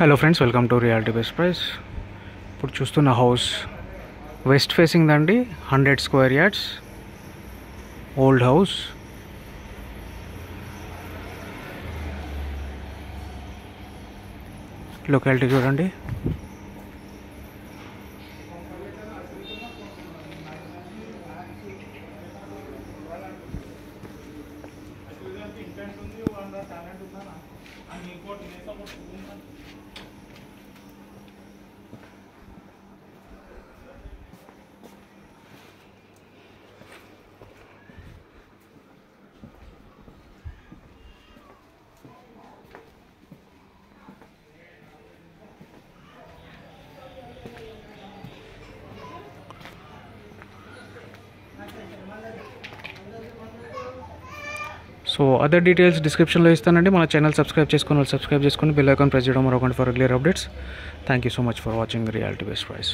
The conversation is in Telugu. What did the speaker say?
Hello friends, welcome to reality best price. ఇప్పుడు చూస్తున్న హౌస్ వెస్ట్ ఫేసింగ్ దండి, 100 square yards, old house. Locality చూడండి. సో అదర్ డీటెయిల్స్ డిస్క్రిప్షన్లో ఇస్తానండి. మన ఛానల్ సబ్స్క్రైబ్ చేసుకొని బెల్ ఐకాన్ ప్రెస్ చేయడం మరొకటి for regular updates. Thank you so much for watching reality best price.